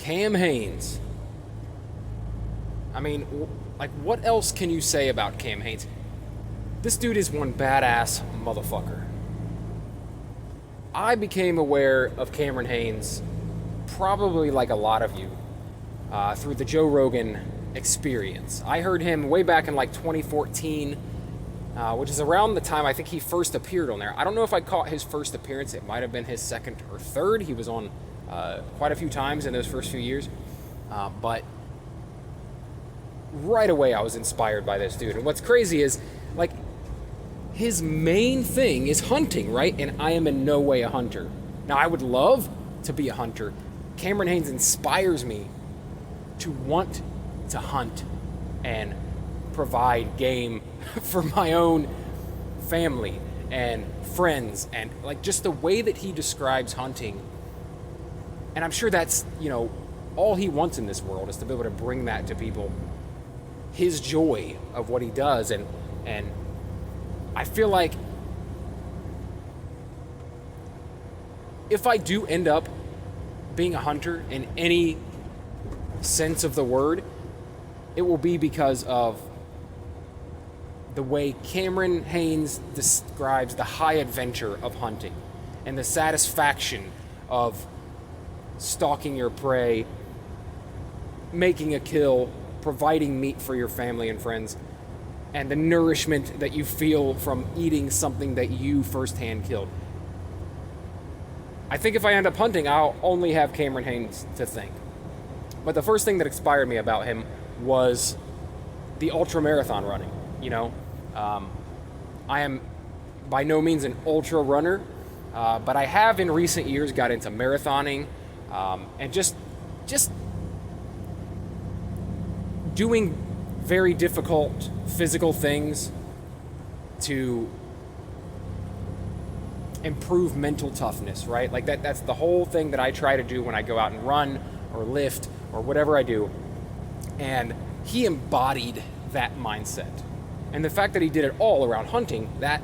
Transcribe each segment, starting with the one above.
Cam Hanes. I mean, like, what else can you say about Cam Hanes? This dude is one badass motherfucker. I became aware of Cameron Hanes, probably like a lot of you, through the Joe Rogan experience. I heard him way back in like 2014, which is around the time I think he first appeared on there. I don't know if I caught his first appearance. It might have been his second or third. He was on quite a few times in those first few years. But right away I was inspired by this dude. And what's crazy is, like, his main thing is hunting, right? And I am in no way a hunter. Now, I would love to be a hunter. Cameron Hanes inspires me to want to hunt and provide game for my own family and friends, and like just the way that he describes hunting. And I'm sure that's, all he wants in this world is to be able to bring that to people. His joy of what he does, and I feel like if I do end up being a hunter in any sense of the word, it will be because of the way Cameron Hanes describes the high adventure of hunting and the satisfaction of stalking your prey, making a kill, providing meat for your family and friends, and the nourishment that you feel from eating something that you firsthand killed. I think if I end up hunting, I'll only have Cameron Hanes to thank. But the first thing that inspired me about him was the ultra marathon running. I am by no means an ultra runner, but I have in recent years got into marathoning, and just doing very difficult physical things to improve mental toughness, right? Like that's the whole thing that I try to do when I go out and run or lift or whatever I do. And he embodied that mindset. And the fact that he did it all around hunting, that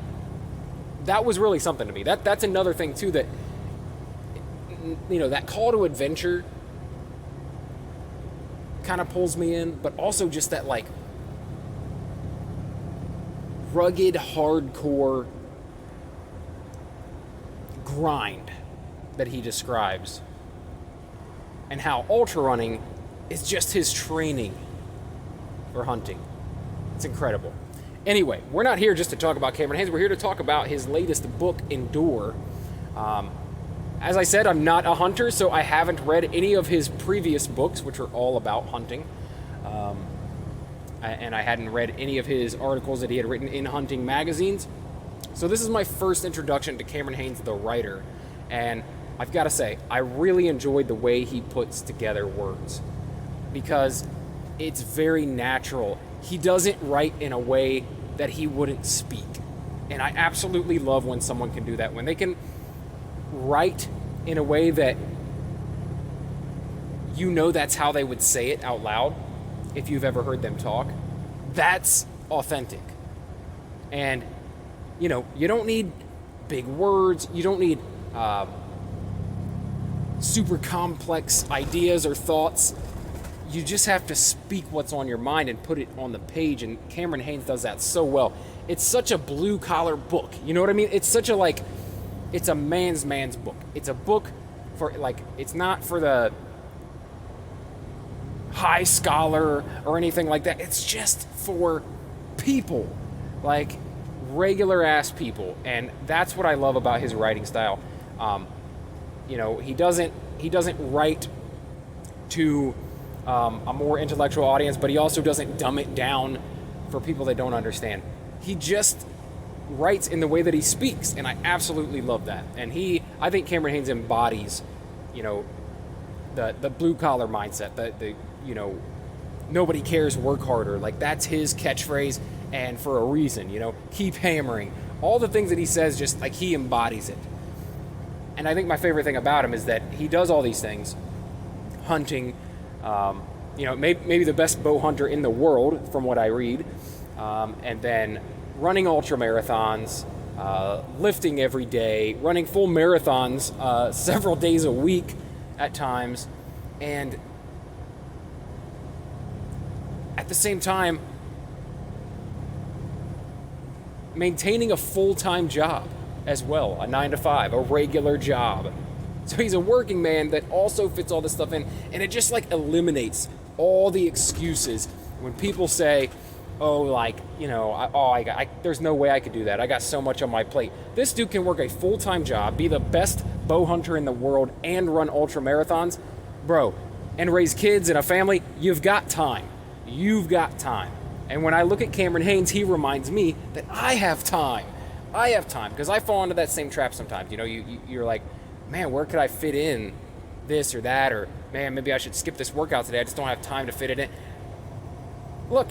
was really something to me. That's another thing too, that that call to adventure kind of pulls me in, but also just that like rugged, hardcore grind that he describes, and how ultra running is just his training for hunting. It's incredible. Anyway, we're not here just to talk about Cameron Hanes. We're here to talk about his latest book, Endure. As I said, I'm not a hunter, so I haven't read any of his previous books, which are all about hunting. And I hadn't read any of his articles that he had written in hunting magazines. So this is my first introduction to Cameron Hanes, the writer. And I've got to say, I really enjoyed the way he puts together words, because it's very natural. He doesn't write in a way that he wouldn't speak. And I absolutely love when someone can do that, when they can write in a way that that's how they would say it out loud if you've ever heard them talk. That's authentic. And you don't need big words, you don't need super complex ideas or thoughts. You just have to speak what's on your mind and put it on the page, and Cameron Hanes does that so well. It's such a blue-collar book, you know what I mean? It's such a, it's a man's book. It's a book for, it's not for the high scholar or anything like that. It's just for people, like regular-ass people, and that's what I love about his writing style. He doesn't write to a more intellectual audience, but he also doesn't dumb it down for people that don't understand. He just writes in the way that he speaks, and I absolutely love that. And I think Cameron Hanes embodies, the blue collar mindset, the nobody cares, work harder. Like, that's his catchphrase, and for a reason. Keep hammering. All the things that he says, just like he embodies it. And I think my favorite thing about him is that he does all these things, hunting. Maybe the best bow hunter in the world, from what I read, and then running ultra marathons, lifting every day, running full marathons several days a week at times, and at the same time, maintaining a full-time job as well, a 9-to-5, a regular job. So he's a working man that also fits all this stuff in, and it just like eliminates all the excuses when people say, oh, like, you know, there's no way I could do that. I got so much on my plate. This dude can work a full-time job, be the best bow hunter in the world, and run ultra marathons, bro, and raise kids and a family. You've got time. You've got time. And when I look at Cameron Hanes, he reminds me that I have time. I have time, because I fall into that same trap sometimes. You know, you're like, man, where could I fit in this or that? Or, man, maybe I should skip this workout today. I just don't have time to fit it in. Look,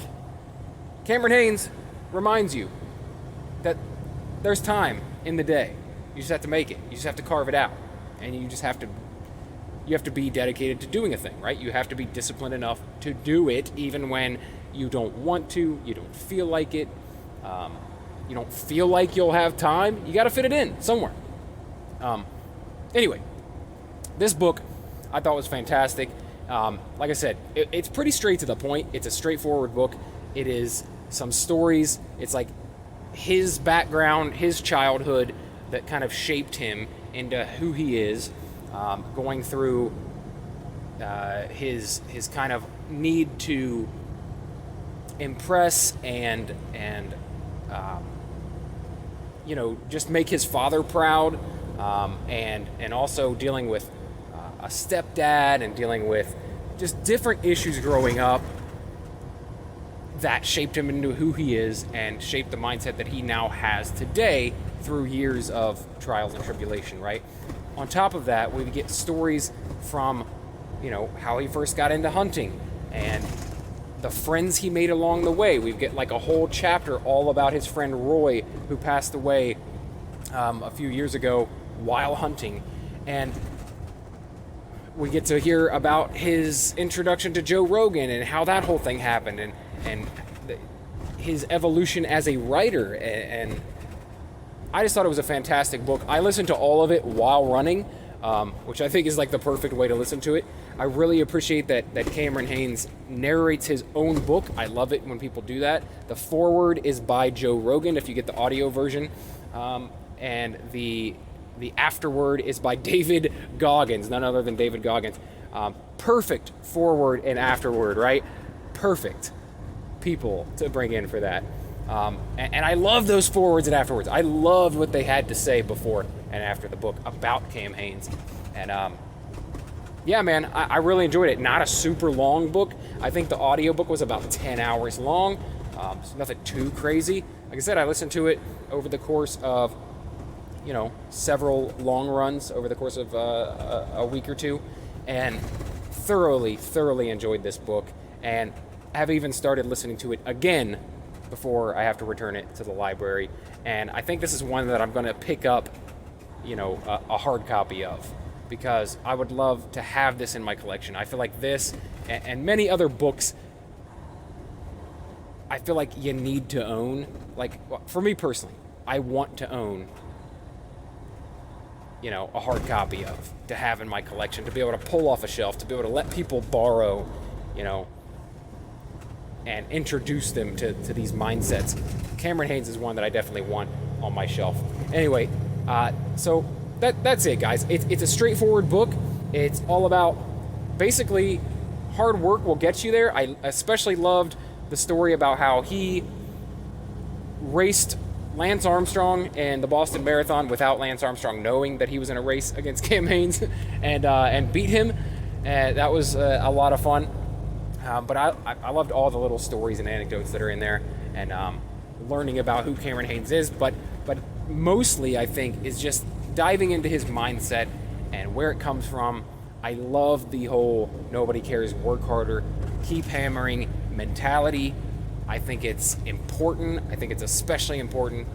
Cameron Hanes reminds you that there's time in the day. You just have to make it. You just have to carve it out. And you just have to be dedicated to doing a thing, right? You have to be disciplined enough to do it even when you don't want to, you don't feel like it, you don't feel like you'll have time. You got to fit it in somewhere. Anyway, this book I thought was fantastic. Like I said, it's pretty straight to the point. It's a straightforward book. It is some stories. It's like his background, his childhood that kind of shaped him into who he is, going through his kind of need to impress and you know, just make his father proud, and also dealing with a stepdad and dealing with just different issues growing up that shaped him into who he is and shaped the mindset that he now has today through years of trials and tribulation, right? On top of that, we get stories from, you know, how he first got into hunting and the friends he made along the way. We get like a whole chapter all about his friend Roy, who passed away a few years ago while hunting. And we get to hear about his introduction to Joe Rogan and how that whole thing happened, and his evolution as a writer. And I just thought it was a fantastic book. I listened to all of it while running, which I think is like the perfect way to listen to it. I really appreciate that Cameron Hanes narrates his own book. I love it when people do that. The foreword is by Joe Rogan if you get the audio version, and the afterword is by David Goggins, none other than David Goggins. Perfect foreword and afterword, right? Perfect people to bring in for that. And I love those forewords and afterwards. I loved what they had to say before and after the book about Cam Hanes. And yeah, man, I really enjoyed it. Not a super long book. I think the audiobook was about 10 hours long. So nothing too crazy. Like I said, I listened to it over the course of, you know, several long runs over the course of a week or two, and thoroughly enjoyed this book, and have even started listening to it again before I have to return it to the library. And I think this is one that I'm going to pick up, you know, a hard copy of, because I would love to have this in my collection. I feel like this and many other books, I feel like you need to own. Like, for me personally, I want to own, you know, a hard copy of, to have in my collection, to be able to pull off a shelf, to be able to let people borrow, you know, and introduce them to these mindsets. Cameron Hanes is one that I definitely want on my shelf. Anyway, so that's it, guys. It's a straightforward book. It's all about basically hard work will get you there. I especially loved the story about how he raced Lance Armstrong in the Boston Marathon without Lance Armstrong knowing that he was in a race against Cam Hanes, and beat him. And that was a lot of fun. But I loved all the little stories and anecdotes that are in there, and learning about who Cameron Hanes is. But mostly, I think, is just diving into his mindset and where it comes from. I love the whole nobody cares, work harder, keep hammering mentality. I think it's important. I think it's especially important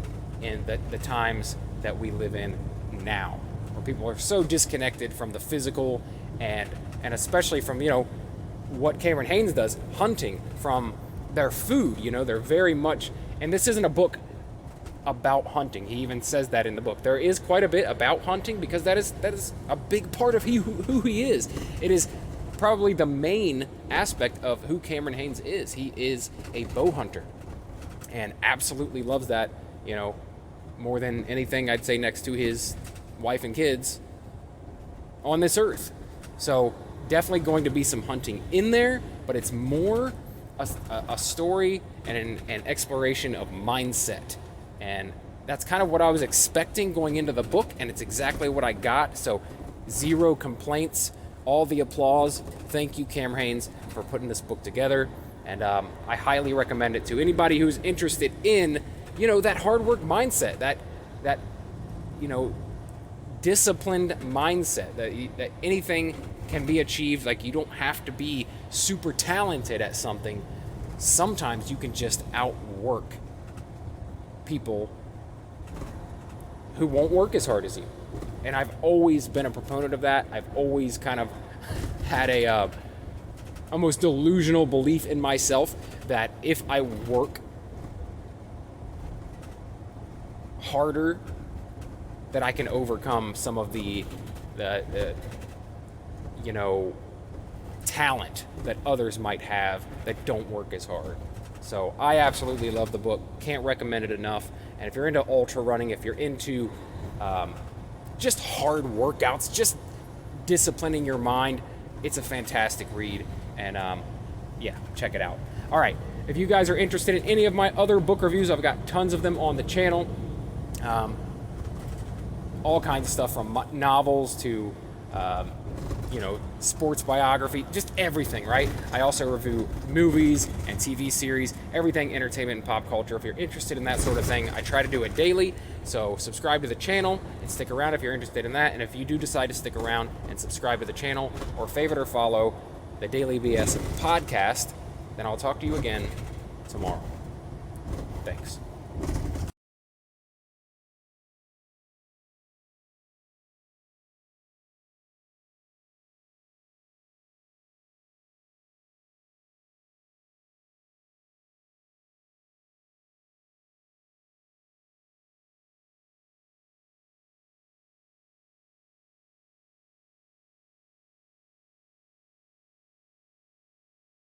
in the times that we live in now, where people are so disconnected from the physical and especially from, you know, what Cameron Hanes does, hunting, from their food. You know, they're very much, and this isn't a book about hunting. He even says that in the book. There is quite a bit about hunting, because that is a big part of who he is. It is probably the main aspect of who Cameron Hanes is. He is a bow hunter and absolutely loves that, more than anything, I'd say, next to his wife and kids on this earth. So definitely going to be some hunting in there, but it's more a story and an exploration of mindset. And that's kind of what I was expecting going into the book, and it's exactly what I got. So 0 complaints, all the applause. Thank you, Cameron Hanes, for putting this book together. And I highly recommend it to anybody who's interested in, that hard work mindset, that disciplined mindset, that anything can be achieved. Like, you don't have to be super talented at something. Sometimes you can just outwork people who won't work as hard as you. And I've always been a proponent of that. I've always kind of had a almost delusional belief in myself that if I work harder, that I can overcome some of the talent that others might have that don't work as hard. So I absolutely love the book. Can't recommend it enough. And if you're into ultra running, if you're into just hard workouts, just disciplining your mind, it's a fantastic read. And check it out. All right, if you guys are interested in any of my other book reviews, I've got tons of them on the channel. All kinds of stuff, from novels to sports biography, just everything, right? I also review movies and TV series, everything entertainment and pop culture. If you're interested in that sort of thing, I try to do it daily. So subscribe to the channel and stick around if you're interested in that. And if you do decide to stick around and subscribe to the channel, or favorite or follow the Daily BS podcast, then I'll talk to you again tomorrow. Thanks.